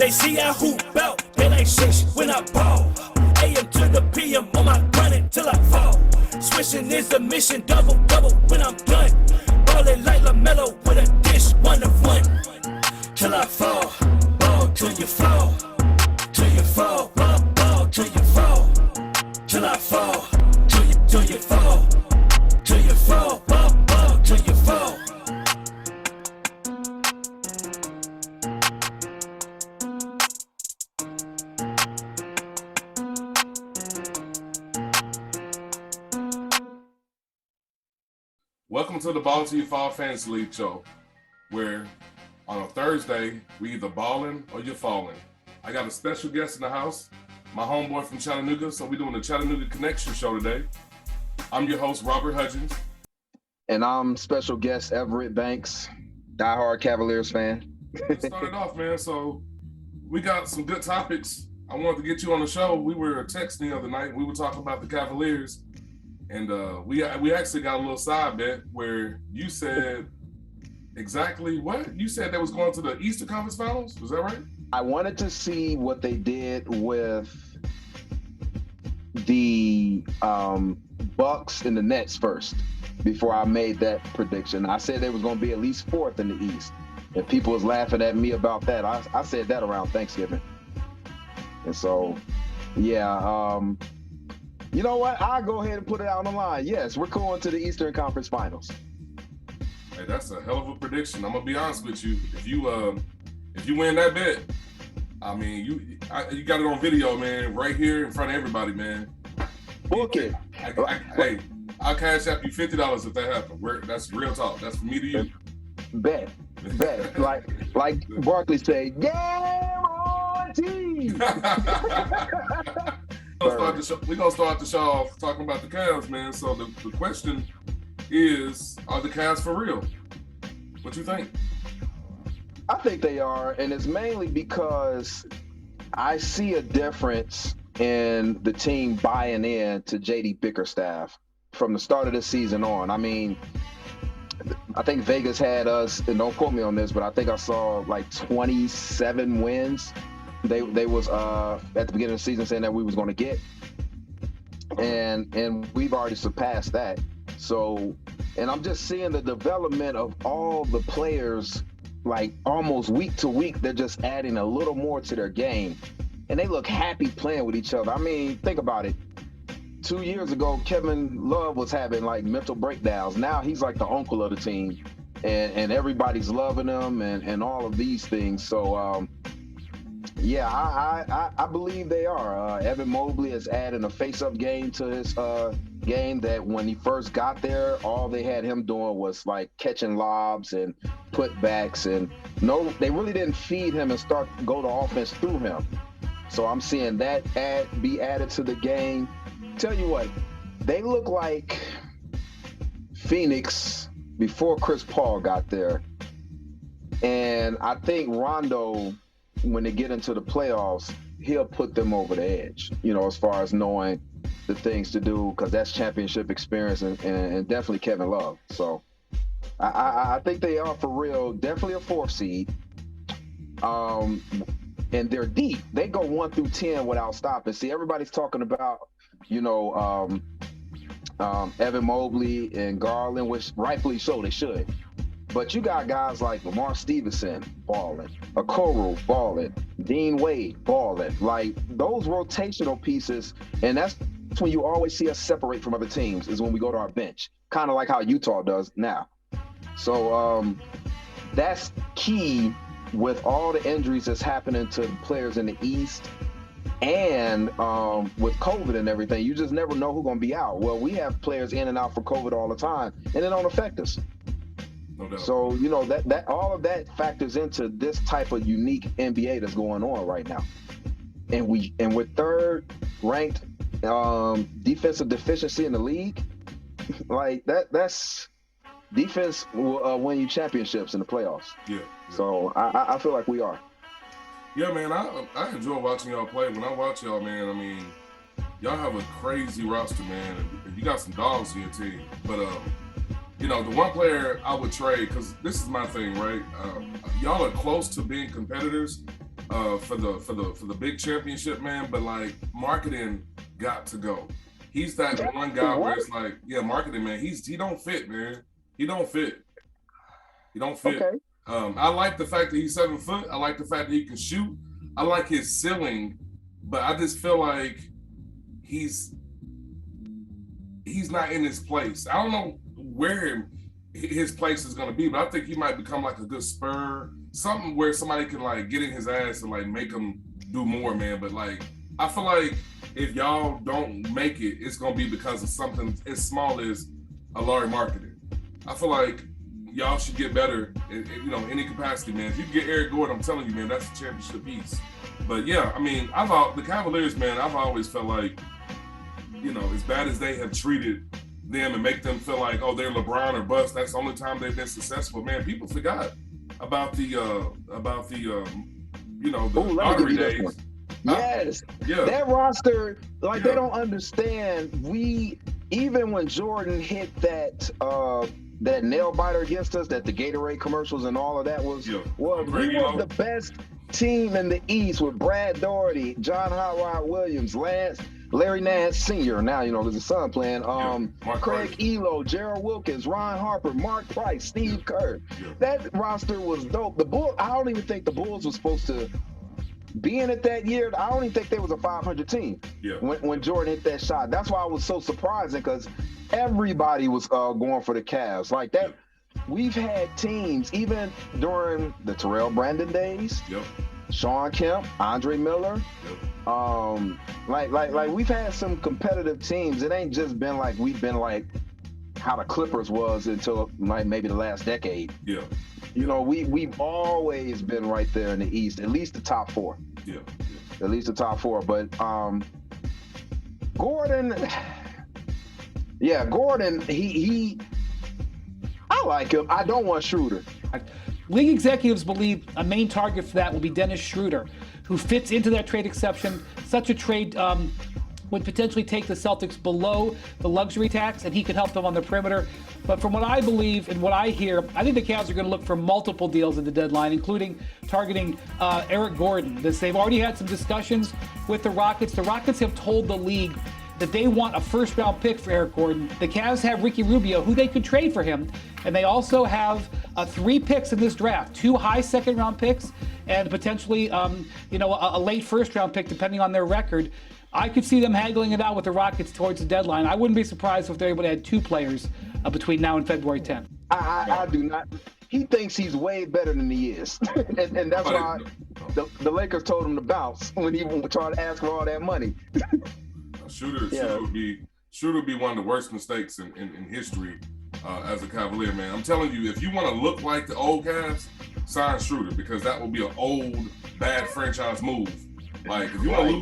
They see I hoop out, they like shit when I ball. AM to the PM on my grind till I fall. Swishing is the mission, double when I'm done. Ballin' like LaMelo with a dish, 1 of 1. Till I fall, ball till you fall. Till you fall, ball till you fall. Till I fall, till you fall. Till you fall, ball till you fall. Welcome to the BALL2UFALL Fantasy League show, where on a Thursday, we either ballin' or you're falling. I got a special guest in the house, my homeboy from Chattanooga, so we're doing the Chattanooga Connection show today. I'm your host, Robert Hudgens. And I'm special guest Everett Banks, diehard Cavaliers fan. Let's start it off, man. So we got some good topics. I wanted to get you on the show. We were texting the other night. We were talking about the Cavaliers. And we actually got a little side bet where you said exactly what? You said they was going to the Eastern Conference Finals? Was that right? I wanted to see what they did with the Bucks and the Nets first before I made that prediction. I said they was going to be at least fourth in the East. And people was laughing at me about that. I said that around Thanksgiving. And so, yeah, you know what? I'll go ahead and put it out on the line. Yes, we're going to the Eastern Conference Finals. Hey, that's a hell of a prediction. I'm gonna be honest with you. If you win that bet, I mean, you got it on video, man, right here in front of everybody, man. Book it. Hey, I'll cash out you $50 if that happens. That's real talk. That's from me to you. Bet. like Barkley said, guarantee. We're gonna start the show off talking about the Cavs, man. So the question is, are the Cavs for real? What you think? I think they are, and it's mainly because I see a difference in the team buying in to J.D. Bickerstaff from the start of the season on. I mean, I think Vegas had us, and don't quote me on this, but I think I saw like 27 wins. They was at the beginning of the season saying that we was going to get, and we've already surpassed that. So, and I'm just seeing the development of all the players, like almost week to week, they're just adding a little more to their game, and they look happy playing with each other. I mean, think about it. 2 years ago, Kevin Love was having like mental breakdowns. Now he's like the uncle of the team, and everybody's loving him and all of these things. So, yeah, I believe they are. Evan Mobley is adding a face-up game to his game that when he first got there, all they had him doing was like catching lobs and putbacks, and no, they really didn't feed him and go to offense through him. So I'm seeing that be added to the game. Tell you what, they look like Phoenix before Chris Paul got there, and I think Rondo, when they get into the playoffs, he'll put them over the edge, you know, as far as knowing the things to do, because that's championship experience and definitely Kevin Love. So I think they are for real, definitely a 4th seed. And they're deep. They go 1 through 10 without stopping. See, everybody's talking about, you know, Evan Mobley and Garland, which rightfully so they should. But you got guys like Lamar Stevenson balling, Okoro balling, Dean Wade balling, like those rotational pieces. And that's when you always see us separate from other teams, is when we go to our bench, kind of like how Utah does now. So that's key with all the injuries that's happening to players in the East, and with COVID and everything. You just never know who's going to be out. Well, we have players in and out for COVID all the time, and it don't affect us. No. So, you know, that all of that factors into this type of unique NBA that's going on right now. And we're 3rd ranked defensive deficiency in the league. Like that's defense will win you championships in the playoffs. Yeah. So I feel like we are. Yeah, man, I enjoy watching y'all play. When I watch y'all, man, I mean, y'all have a crazy roster, man. And you got some dogs in your team. But you know, the one player I would trade, because this is my thing, right? Y'all are close to being competitors, for the big championship, man. But like marketing got to go. He's that one guy where it's like, yeah, marketing, man. He don't fit, man. He don't fit. Okay. I like the fact that he's 7 foot. I like the fact that he can shoot. I like his ceiling, but I just feel like he's not in his place. I don't know where his place is gonna be, but I think he might become like a good spur, something where somebody can like get in his ass and like make him do more, man. But like, I feel like if y'all don't make it, it's gonna be because of something as small as a Larry marketing. I feel like y'all should get better in any capacity, man. If you can get Eric Gordon, I'm telling you, man, that's a championship piece. But yeah, I mean, the Cavaliers, man, I've always felt like, as bad as they have treated them and make them feel like, oh, they're LeBron or bust, that's the only time they've been successful, man. People forgot about the lottery days. Yes. Yeah. That roster, like they don't understand. Even when Jordan hit that nail biter against us, that the Gatorade commercials and all of that was we were the best team in the East with Brad Daugherty, John Howard Williams, Larry Nance Sr. Now, there's a son playing. Craig Elo, Gerald Wilkins, Ron Harper, Mark Price, Steve Kerr. Yeah. That roster was dope. The Bulls, I don't even think the Bulls were supposed to be in it that year. I don't even think they was a 500 team when Jordan hit that shot. That's why I was so surprising, because everybody was going for the Cavs. Like that, we've had teams, even during the Terrell Brandon days, Sean Kemp, Andre Miller, like we've had some competitive teams. It ain't just been like we've been like how the Clippers was until like maybe the last decade. Yeah. We've always been right there in the East, at least the top four. Yeah. At least the top four. But Gordon, he I like him. I don't want Schroeder. League executives believe a main target for that will be Dennis Schroeder, who fits into that trade exception. Such a trade would potentially take the Celtics below the luxury tax, and he could help them on the perimeter. But from what I believe and what I hear, I think the Cavs are going to look for multiple deals at the deadline, including targeting Eric Gordon. They've already had some discussions with the Rockets. The Rockets have told the league that they want a first-round pick for Eric Gordon. The Cavs have Ricky Rubio, who they could trade for him, and they also have 3 picks in this draft, 2 high second-round picks, and potentially, a late first-round pick, depending on their record. I could see them haggling it out with the Rockets towards the deadline. I wouldn't be surprised if they're able to add 2 players between now and February 10th. I do not. He thinks he's way better than he is, and that's why the Lakers told him to bounce when he tried to ask for all that money. Shooter would be one of the worst mistakes in history as a Cavalier, man. I'm telling you, if you want to look like the old Cavs, sign Schroeder, because that will be an old bad franchise move. Like if you want to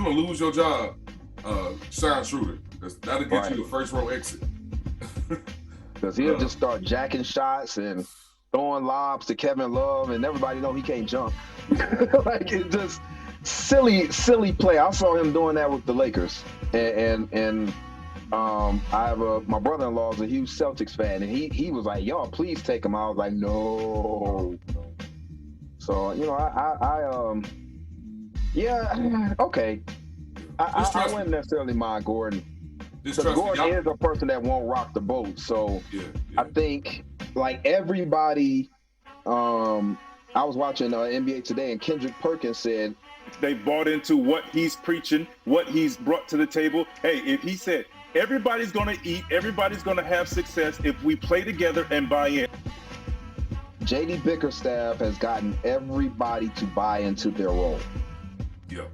lose your job, sign Schroeder. That'll get you the first row exit. Because he'll just start jacking shots and throwing lobs to Kevin Love, and everybody know he can't jump. Like it's just silly play. I saw him doing that with the Lakers, and I have my brother-in-law is a huge Celtics fan, and he was like, "Y'all, please take him." I was like, "No." So okay. I wouldn't necessarily mind Gordon. Because Gordon is a person that won't rock the boat. So I think like everybody. I was watching NBA Today, and Kendrick Perkins said they bought into what he's preaching, what he's brought to the table. Hey, if he said everybody's going to eat, everybody's going to have success if we play together and buy in. JD Bickerstaff has gotten everybody to buy into their role. Yeah.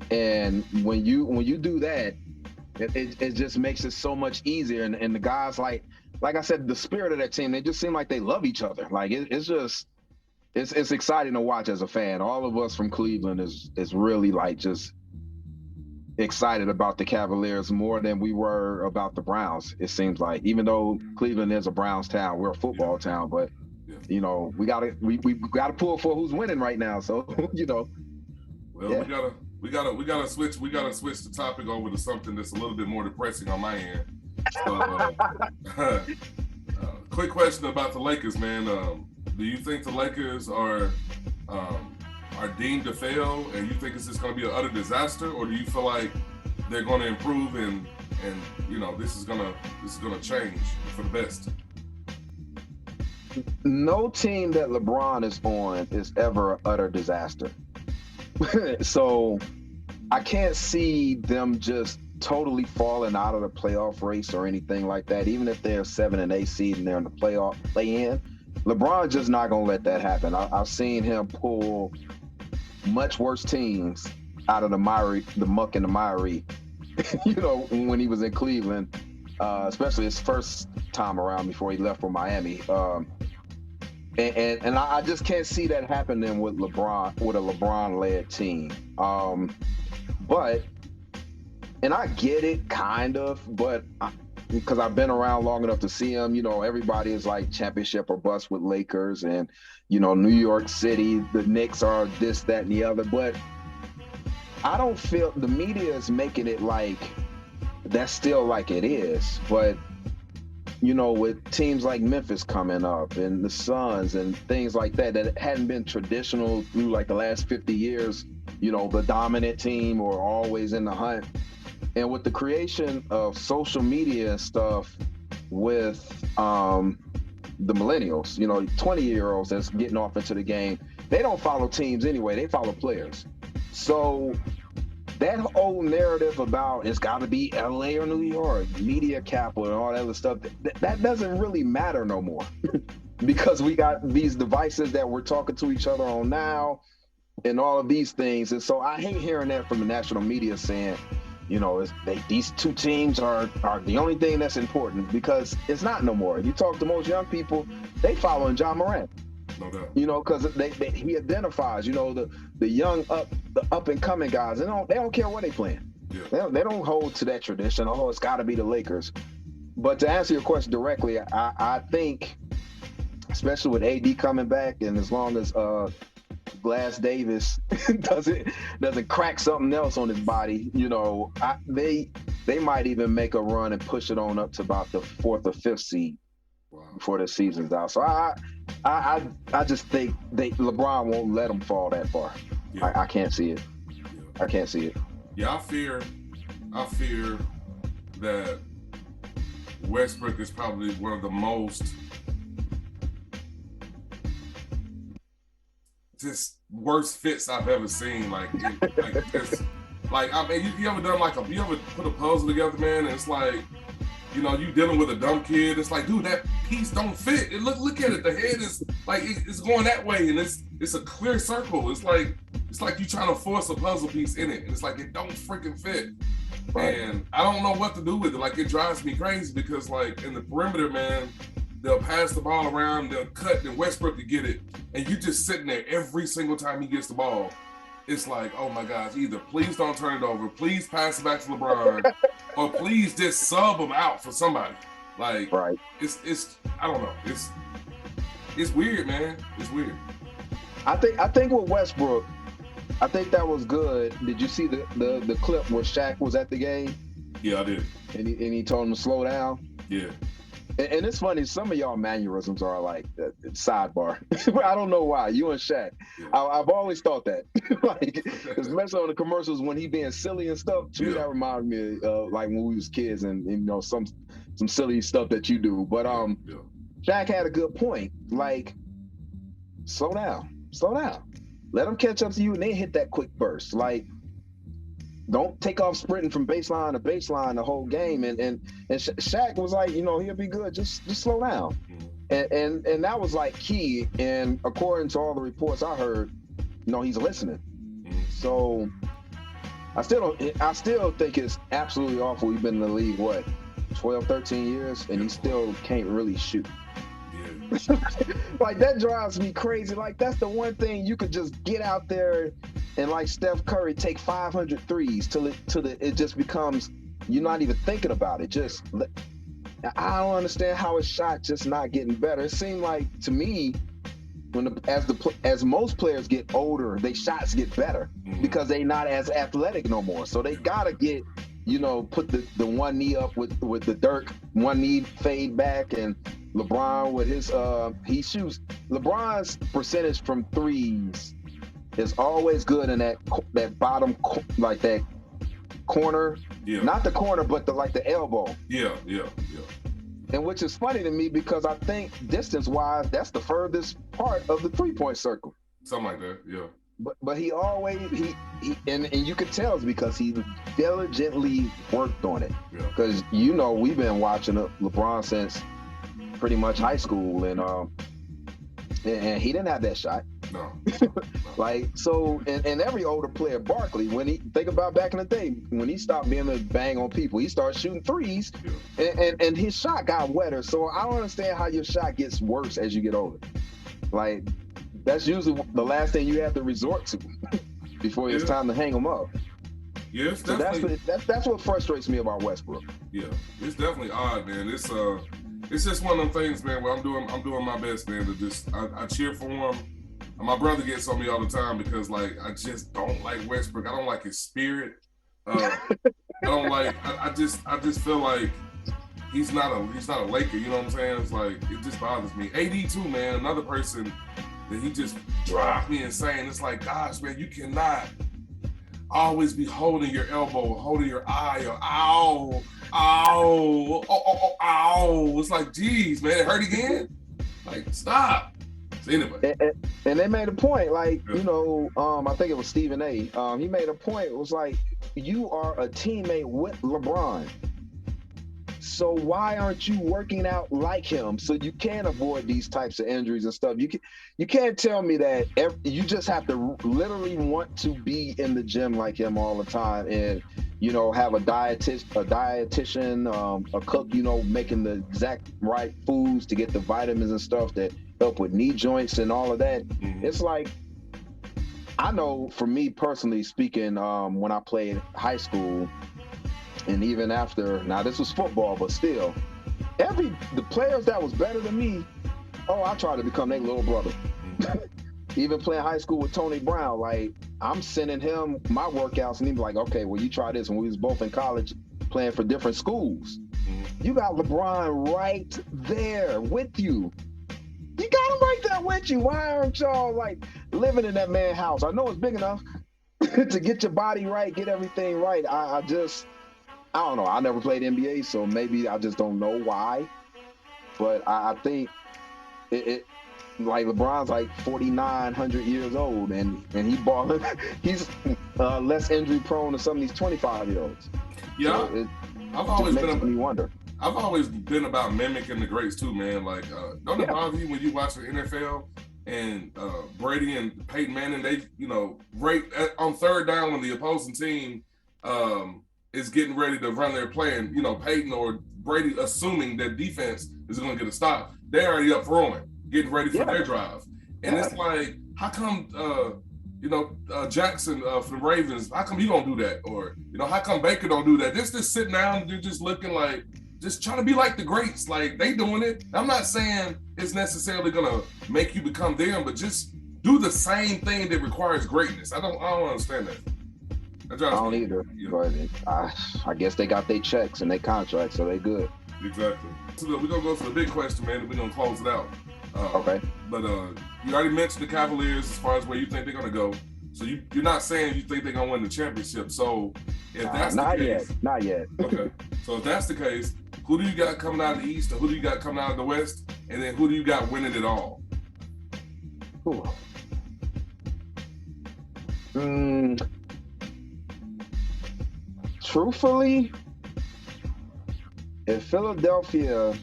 And when you do that, it just makes it so much easier. And the guys, like I said, the spirit of that team, they just seem like they love each other. Like it's exciting to watch as a fan. All of us from Cleveland is really like just excited about the Cavaliers more than we were about the Browns. It seems like, even though Cleveland is a Browns town, we're a football town, but we gotta pull for who's winning right now. So Well, we gotta switch the topic over to something that's a little bit more depressing on my end. So, quick question about the Lakers, man. Do you think the Lakers are are deemed to fail, and you think it's just going to be an utter disaster, or do you feel like they're going to improve and this is gonna change for the best? No team that LeBron is on is ever an utter disaster. So I can't see them just totally falling out of the playoff race or anything like that. Even if they're 7 and 8 seed and they're in the play-in, LeBron's just not gonna let that happen. I've seen him pull much worse teams out of the muck and the miry. When he was in Cleveland, especially his first time around before he left for Miami. And I just can't see that happening with a LeBron-led team. And I get it, kind of, but because I've been around long enough to see him, everybody is like championship or bust with Lakers, and New York City, the Knicks are this, that, and the other. But I don't feel the media is making it like that's still like it is. But with teams like Memphis coming up and the Suns and things like that hadn't been traditional through like the last 50 years, the dominant team or always in the hunt. And with the creation of social media and stuff with the millennials, 20-year-olds that's getting off into the game, they don't follow teams anyway, they follow players. So that whole narrative about it's got to be LA or New York, media capital and all that other stuff, that doesn't really matter no more because we got these devices that we're talking to each other on now and all of these things. And so I hate hearing that from the national media saying, these two teams are the only thing that's important, because it's not no more. You talk to most young people, they following John Morant. No doubt. Because he identifies, the young up and coming guys. They don't care what they playing. Yeah. They don't hold to that tradition. Oh, it's got to be the Lakers. But to answer your question directly, I think, especially with AD coming back, and as long as Glass Davis doesn't crack something else on his body, they might even make a run and push it on up to about the 4th or 5th seed. Wow. Before the season's out. So I just think LeBron won't let them fall that far. Yeah. I can't see it. Yeah. I can't see it. Yeah, I fear that Westbrook is probably one of the most just worst fits I've ever seen. You ever done you ever put a puzzle together, man, and it's like, you dealing with a dumb kid. It's like, dude, that piece don't fit. Look at it. The head is like it's going that way, and it's a clear circle. It's like you trying to force a puzzle piece in it, and it's like it don't freaking fit. Right. And I don't know what to do with it. Like, it drives me crazy because, like, in the perimeter, man, they'll pass the ball around, they'll cut, and Westbrook to get it, and you just sitting there every single time he gets the ball. It's like, oh my gosh, either please don't turn it over, please pass it back to LeBron, or please just sub him out for somebody. Like, right. It's I don't know. It's weird, man. It's weird. I think with Westbrook, I think that was good. Did you see the clip where Shaq was at the game? Yeah, I did. And he told him to slow down? Yeah. And it's funny, some of y'all mannerisms are like sidebar. I don't know why. You and Shaq. Yeah. I've always thought that. Like, especially on the commercials when he being silly and stuff. To me, that reminded me of like when we was kids and some silly stuff that you do. But Shaq had a good point. Like, slow down. Let them catch up to you and then hit that quick burst. Like, don't take off sprinting from baseline to baseline the whole game. And Shaq was like, he'll be good. Just slow down. And that was like key. And according to all the reports I heard, he's listening. So I still think it's absolutely awful. He's been in the league, 12, 13 years, and he still can't really shoot. Like, that drives me crazy. Like, that's the one thing you could just get out there and, like Steph Curry, take 500 threes till it just becomes, you're not even thinking about it. I don't understand how his shot just not getting better. It seemed like, to me, as most players get older, their shots get better because they not as athletic no more. So they gotta get, put the one knee up with the Dirk, one knee fade back, and LeBron with his he shoots. LeBron's percentage from threes is always good in that bottom, like that corner. Yeah. Not the corner, but the elbow. Yeah. And which is funny to me because I think distance-wise, that's the furthest part of the three-point circle. Something like that, yeah. But he always and you could tell it's because he diligently worked on it. Yeah. Because we've been watching LeBron since pretty much high school, and he didn't have that shot. No. And every older player, Barkley, when he think about back in the day, when he stopped being a bang on people, he started shooting threes, and his shot got wetter. So I don't understand how your shot gets worse as you get older. Like, that's usually the last thing you have to resort to before it's time to hang them up. Yeah, so that's what frustrates me about Westbrook. Yeah, it's definitely odd, man. It's just one of them things, man, where I'm doing my best, man, to just I cheer for him. My brother gets on me all the time because, like, I just don't like Westbrook. I don't like his spirit. I don't like. I just feel like he's not a Laker. You know what I'm saying? It's like it just bothers me. AD too, man. Another person that he just drives me insane. It's like, gosh, man, you cannot always be holding your elbow, holding your eye, or ow. It's like, geez, man, it hurt again. Like, stop. So anyway. And they made a point, like, I think it was Stephen A. He made a point. It was like, you are a teammate with LeBron. So why aren't you working out like him so you can avoid these types of injuries and stuff? You can't tell me that you just have to literally want to be in the gym like him all the time and, have a dietitian, a cook, making the exact right foods to get the vitamins and stuff that help with knee joints and all of that. Mm-hmm. It's like, I know for me personally speaking, when I played high school, and even after, now this was football, but still, the players that was better than me, I tried to become their little brother. Even playing high school with Tony Brown, like, I'm sending him my workouts, and he's like, okay, well, you try this. When we was both in college playing for different schools, you got LeBron right there with you. You got him right there with you. Why aren't y'all, like, living in that man's house? I know it's big enough to get your body right, get everything right. I don't know. I never played NBA, so maybe I just don't know why. But I think it like LeBron's like 4,900 years old, and he balling. He's less injury prone than some of these 25-year-olds. Yeah, so I've always makes me wonder. I've always been about mimicking the greats too, man. Like, don't it bother you when you watch the NFL and Brady and Peyton Manning? They, right on third down when the opposing team is getting ready to run their play, and Peyton or Brady assuming that defense is going to get a stop, they're already up throwing, getting ready for their drive. And it's like, how come Jackson for the Ravens, how come you don't do that? Or how come Baker don't do that? Just sitting down, they're just looking like, just trying to be like the greats, like they doing it. I'm not saying it's necessarily gonna make you become them, but just do the same thing that requires greatness. I don't understand that. I don't either, but I guess they got their checks and their contracts, so they good. Exactly. So look, we're gonna go to the big question, man, and we're gonna close it out. Okay. But you already mentioned the Cavaliers as far as where you think they're gonna go. So you're not saying you think they're gonna win the championship. So if that's the case, not yet. Okay. So if that's the case, who do you got coming out of the East, or who do you got coming out of the West, and then who do you got winning it all? Ooh. Truthfully, if Philadelphia,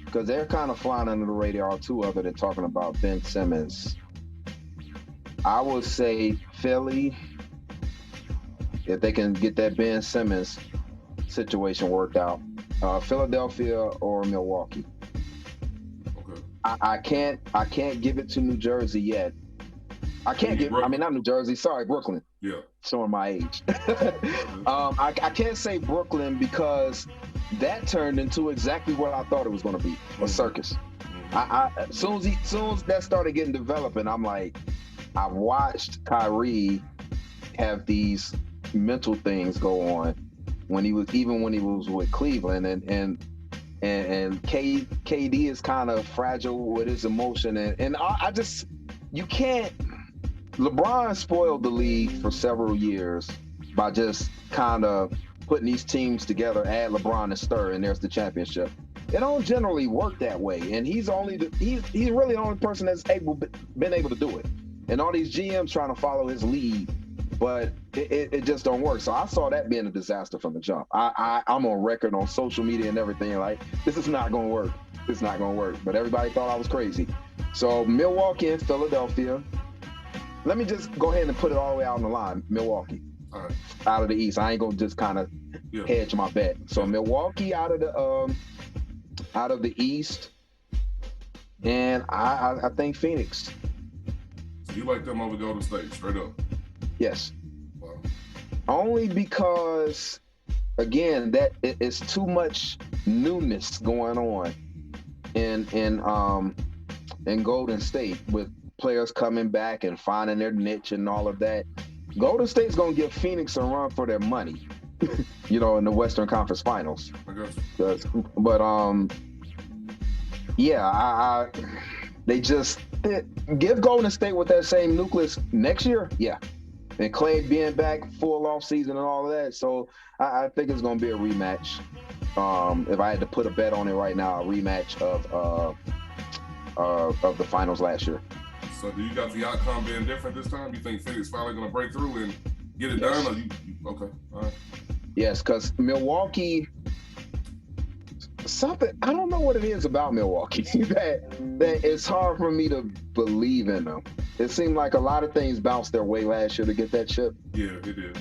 because they're kind of flying under the radar too, other than talking about Ben Simmons, I would say Philly, if they can get that Ben Simmons situation worked out, Philadelphia or Milwaukee. Okay. I can't give it to New Jersey yet. Not New Jersey, sorry, Brooklyn. Yeah. Showing my age. I can't say Brooklyn because that turned into exactly what I thought it was going to be, a circus. As soon as that started getting developing, I'm like, I've watched Kyrie have these mental things go on when he was with Cleveland, and KD is kind of fragile with his emotion, and I just, you can't LeBron spoiled the league for several years by just kind of putting these teams together, add LeBron and stir, and there's the championship. It don't generally work that way, and he's really the only person that's been able to do it. And all these GMs trying to follow his lead, but it just don't work. So I saw that being a disaster from the jump. I'm on record on social media and everything like, this is not going to work. It's not going to work. But everybody thought I was crazy. So Milwaukee and Philadelphia. Let me just go ahead and put it all the way out on the line. Milwaukee, All out of the East. I ain't gonna just kind of hedge my bet. So Milwaukee out of the East, and I think Phoenix. So you like them over Golden State, straight up? Yes. Wow. Only because, again, that it's too much newness going on in Golden State with players coming back and finding their niche and all of that. Golden State's gonna give Phoenix a run for their money, in the Western Conference Finals. I got you. But they just give Golden State with that same nucleus next year, and Clay being back full off season and all of that. So I think it's gonna be a rematch. If I had to put a bet on it right now, a rematch of the finals last year. So do you got the outcome being different this time? You think Phoenix finally going to break through and get it done? Or okay, all right. Yes, because Milwaukee, I don't know what it is about Milwaukee that it's hard for me to believe in them. It seemed like a lot of things bounced their way last year to get that chip. Yeah, it did.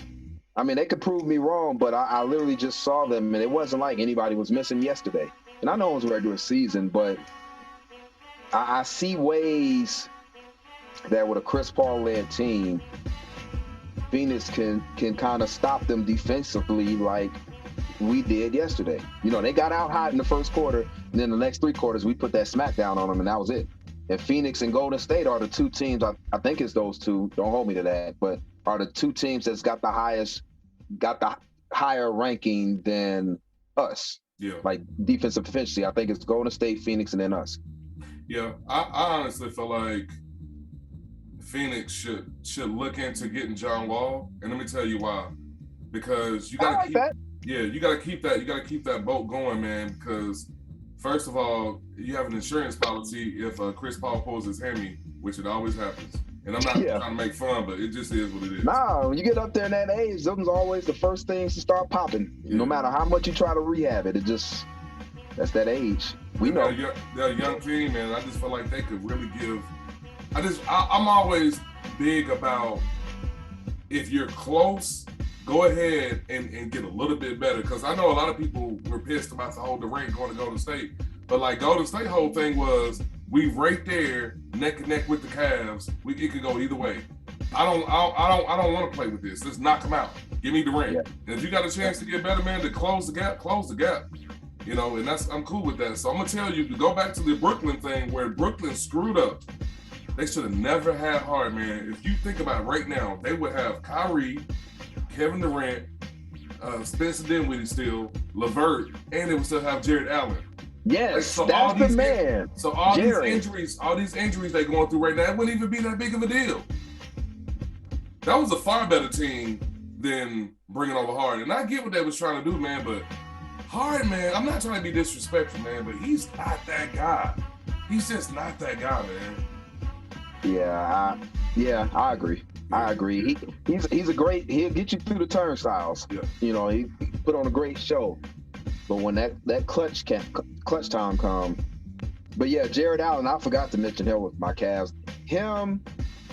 I mean, they could prove me wrong, but I literally just saw them, and it wasn't like anybody was missing yesterday. And I know it was regular season, but I see ways that with a Chris Paul-led team, Phoenix can kind of stop them defensively like we did yesterday. They got out hot in the first quarter, and then the next 3 quarters, we put that smackdown on them, and that was it. And Phoenix and Golden State are the 2 teams, I think it's those 2, don't hold me to that, but are the 2 teams that's got the higher ranking than us. Yeah. Like defensive efficiency, I think it's Golden State, Phoenix, and then us. Yeah, I honestly feel like Phoenix should look into getting John Wall, and let me tell you why. Because you gotta keep that boat going, man. Because first of all, you have an insurance policy if Chris Paul pulls his hammy, which it always happens. And I'm not trying to make fun, but it just is what it is. Nah, when you get up there in that age, those are always the first things to start popping. Yeah. No matter how much you try to rehab it, that's that age. We know. They're a young team, man. I just feel like they could really give. I'm always big about if you're close, go ahead and get a little bit better. Because I know a lot of people were pissed about the whole Durant going to Golden State. But like Golden State whole thing was, we right there, neck and neck with the Cavs. It could go either way. I don't want to play with this. Let's knock them out. Give me Durant. Yeah. And if you got a chance to get better, man, to close the gap. And I'm cool with that. So I'm gonna tell you to go back to the Brooklyn thing where Brooklyn screwed up. They should have never had Hart, man. If you think about it right now, they would have Kyrie, Kevin Durant, Spencer Dinwiddie still, LeVert, and they would still have Jared Allen. Yes, so that's the man. So all these injuries they're going through right now, it wouldn't even be that big of a deal. That was a far better team than bringing over Hart. And I get what they was trying to do, man, but Hart, man, I'm not trying to be disrespectful, man, but he's not that guy. He's just not that guy, man. Yeah, I agree. He's a great. He'll get you through the turnstiles. Yeah. He put on a great show. But when that clutch time comes, but yeah, Jared Allen, I forgot to mention him with my Cavs. Him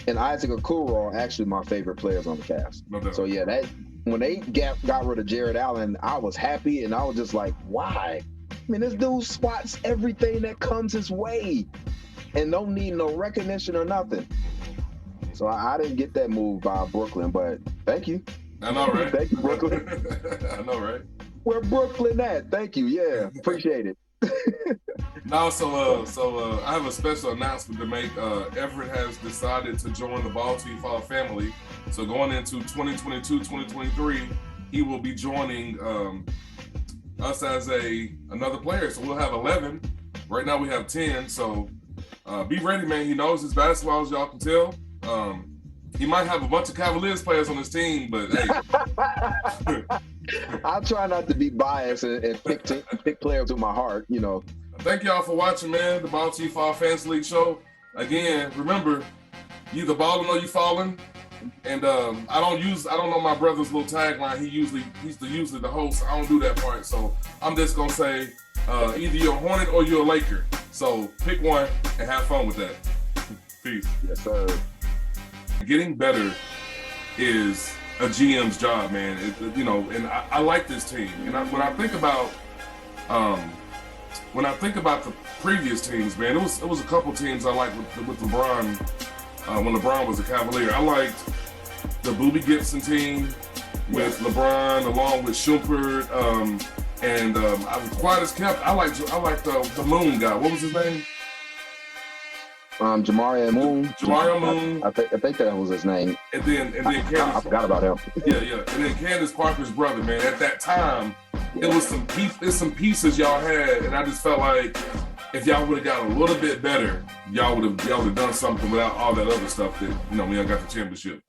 and Isaac Okoro are actually my favorite players on the Cavs. No doubt. So yeah, that when they got rid of Jared Allen, I was happy and I was just like, why? I mean, this dude spots everything that comes his way and don't need no recognition or nothing. So I didn't get that move by Brooklyn, but thank you. I know, right? Thank you, Brooklyn. I know, right? Where Brooklyn at? Thank you. Yeah, appreciate it. No, so I have a special announcement to make. Everett has decided to join the BALL2UFALL family. So going into 2022-2023, he will be joining us as another player. So we'll have 11. Right now we have 10. So be ready, man. He knows his basketball, as y'all can tell. He might have a bunch of Cavaliers players on his team, but hey. I'll try not to be biased and pick players with my heart, you know. Thank y'all for watching, man. The BALL2UFALL Fantasy League show. Again, remember, you either balling or you falling. And I don't know my brother's little tagline. He's usually the host. I don't do that part. So I'm just gonna say either you're a Hornet or you're a Laker. So pick one and have fun with that. Peace. Yes, sir. Getting better is a GM's job, man. And I like this team. And when I think about the previous teams, man, it was a couple teams I liked with LeBron. When LeBron was a Cavalier, I liked the Booby Gibson team with LeBron along with Shumpert, and I was quiet as kept. I liked the Moon guy. What was his name? Jamario Moon. Jamario Moon. I think that was his name. And then Candace. I forgot about him. Yeah. And then Candace Parker's brother, man. At that time, it was some pieces y'all had, and I just felt like if y'all would have got a little bit better, y'all would have done something without all that other stuff that when y'all got the championship.